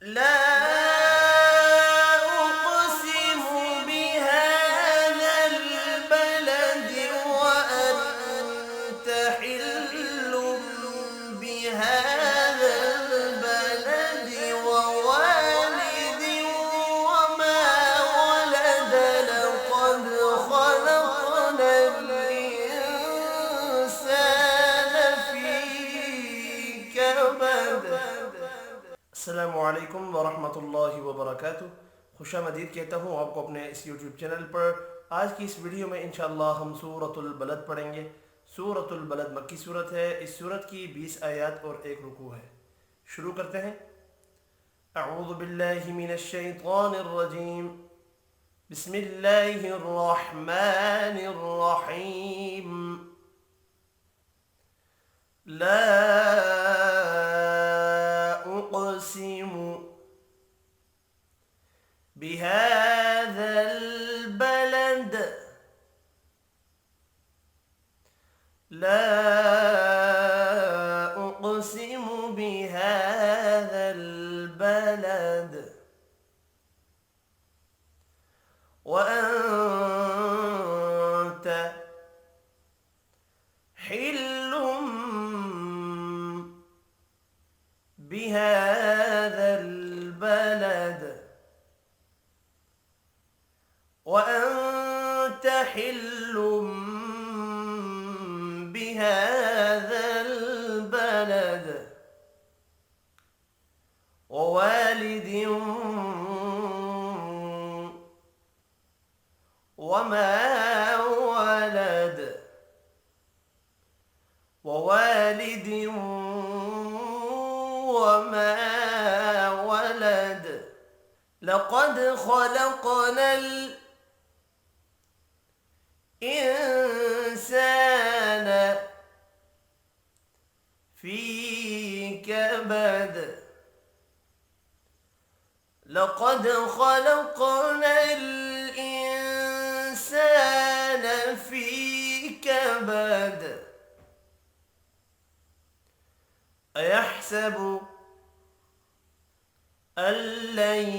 لا أقسم بهذا البلد وأنت حل بهذا البلد ووالد وما ولد لقد خلقنا الإنسان في كبد. अस्सलामु अलैकुम वरहमतुल्लाहि वबरकातुह। खुशामदीद कहता हूँ आपको अपने इस यूट्यूब चैनल पर। आज की इस वीडियो में इंशाअल्लाह हम सूरतुल बलद पढ़ेंगे। सूरतुल बलद मक्की सूरत है। इस सूरत की 20 आयत और 1 रुकू है। शुरू करते हैं। अऊज़ु बिल्लाहि मिनश शैतानिर रजीम। बिस्मिल्लाहिर रहमानिर रहीम। ला أقسم بهذا البلد لا أقسم بهذا البلد وأنت حل بهذا البلد وأنت حل بهذا البلد ووالد وما ولد ووالد وما ولد لقد خلقنا الإنسان في كبد لقد خلقنا الإنسان في كبد أيحسب أن لن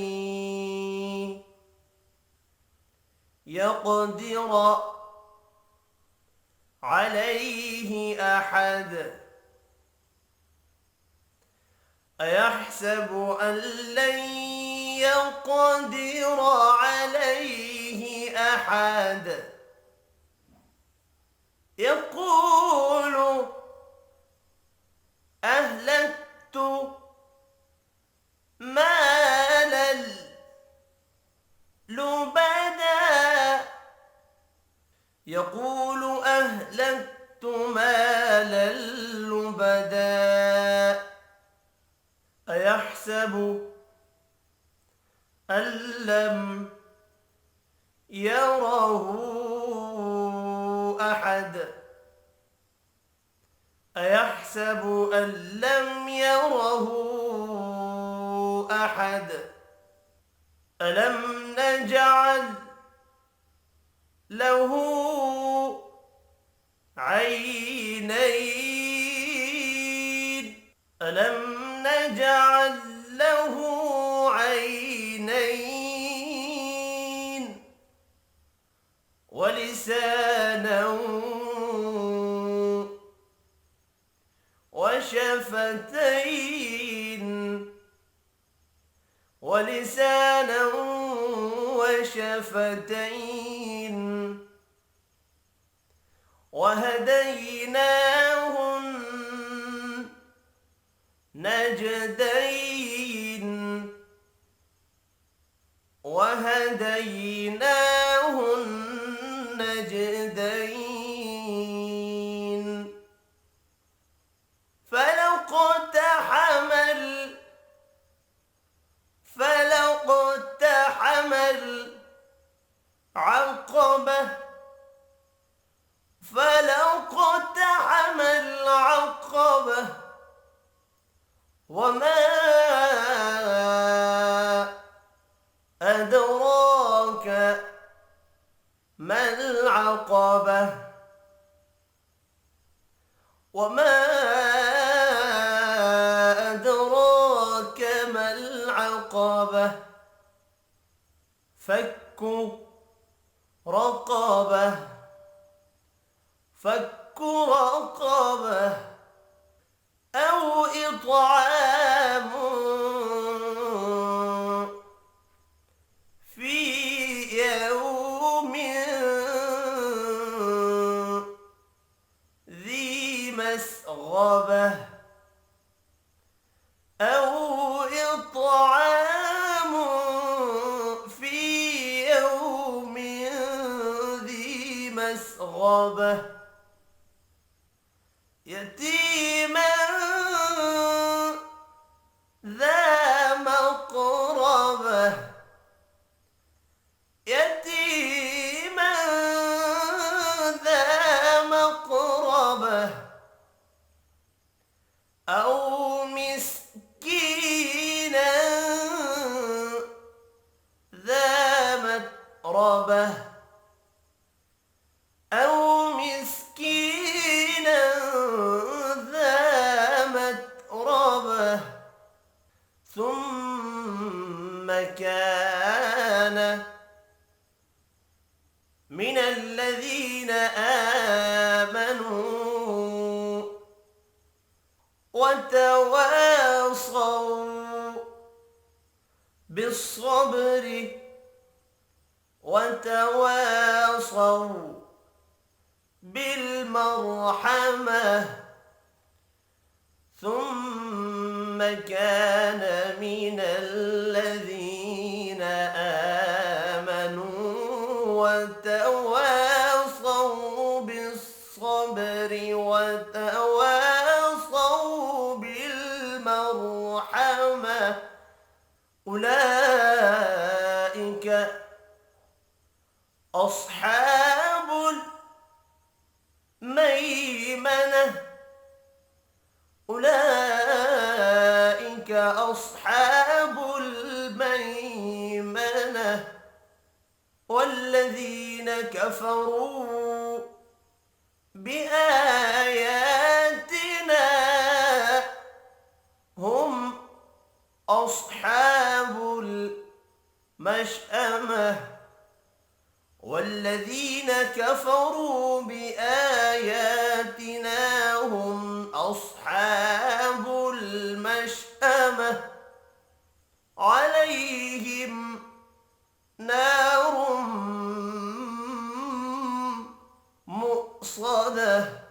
يقدر عليه أحد أيحسب أن لن يقدر عليه أحد يقول أهلكت مالا لبدا يقول أهلكت مالا لبدا أيحسب أن لم يره أحد أيحسب أن لم يره أحد ألم نجعل له عينين ألم نجعل له عينين ولسانا وشفتين ولسانا وشفتين وهديناه النجدين وهديناه النجدين فلاقتحم العقبة فلاقتحم العقبة وما أدراك ما العقبة وما أدراك ما العقبة العقبة فك رقبة فك رقبة أو إطعام في يوم ذي مسغبة أو إطعام في يوم ذي مسغبة يتيما ذا مقربة يتيما ذا مقربة أو مسكينا ذا متربة أو مسكينا ذا متربة ثم كان من الذين آمنوا وتواصوا بالصبر وتواصوا بالمرحمة ثم كان من الذين آمنوا وتواصوا بالصبر وتواصوا بالمرحمة أولئك أصحاب الميمنة أولئك أصحاب الميمنة والذين كفروا بآياتنا هم أصحاب المشأمة والذين كفروا بآياتنا هم أصحاب المشأمة عليهم نار مؤصدة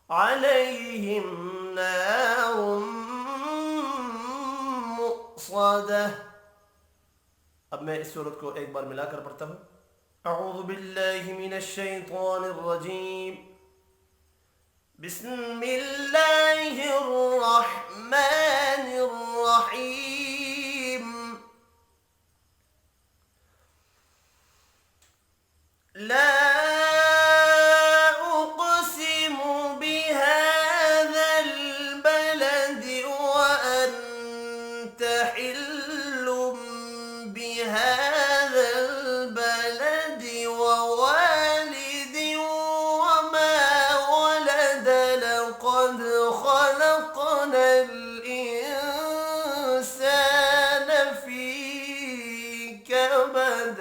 عليهم نار مؤصدة. अब मैं इस सूरत को एक बार मिलाकर पढ़ता हूँ। अऊज़ु बिल्लाहि मिनश्शैतानिर रजीम बिस्मिल्लाहिर रहमानिर रहीम ला उक़सिमु बिहाज़ल बलदि व अन्त हिल्लुम بهذا البلد ووالد وما ولد لقد خلقنا الإنسان في كبد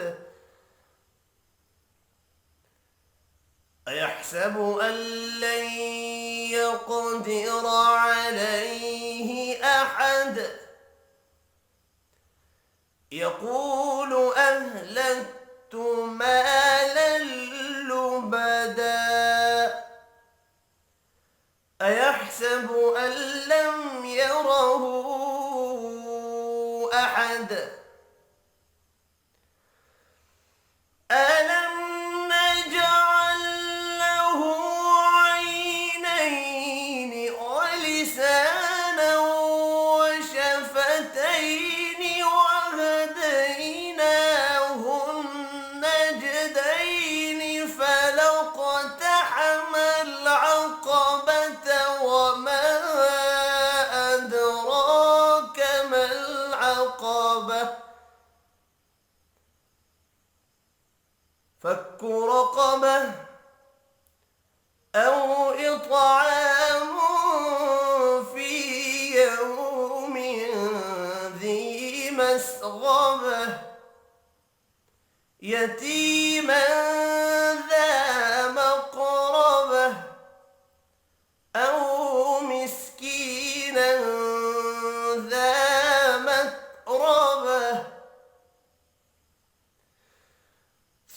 أيحسب أن لن يقدر عليه أحد يقول أهلكت مالا لبدا أيحسب أن لم يره أحد ألم نجعل له عينين ولسانا وشفتين وهديناه النجدين فلاقتحم العقبة وما أدراك ما العقبة فك رقبة أو إطعام في يوم مسغبة يتيما ذا مقربة أو مسكينا ذا متربة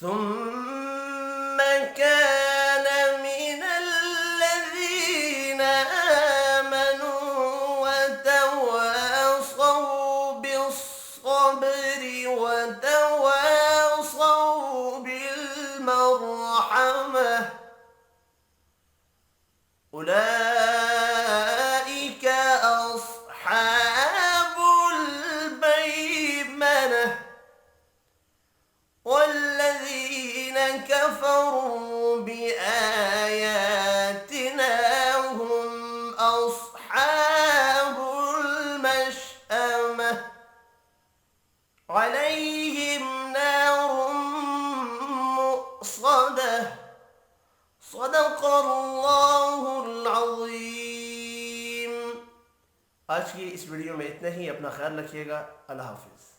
ثم كان من الذين آمنوا وتواصوا بالصبر وتواصوا بالمرحمة أولئك أصحاب الميمنة والذين كفروا بآياتنا هم أصحاب المشأمة عليهم نار مؤصدة صدق अल्लाह अज़ीम। आज की इस वीडियो में इतना ही। अपना ख्याल रखिएगा। अल्लाह हाफिज़।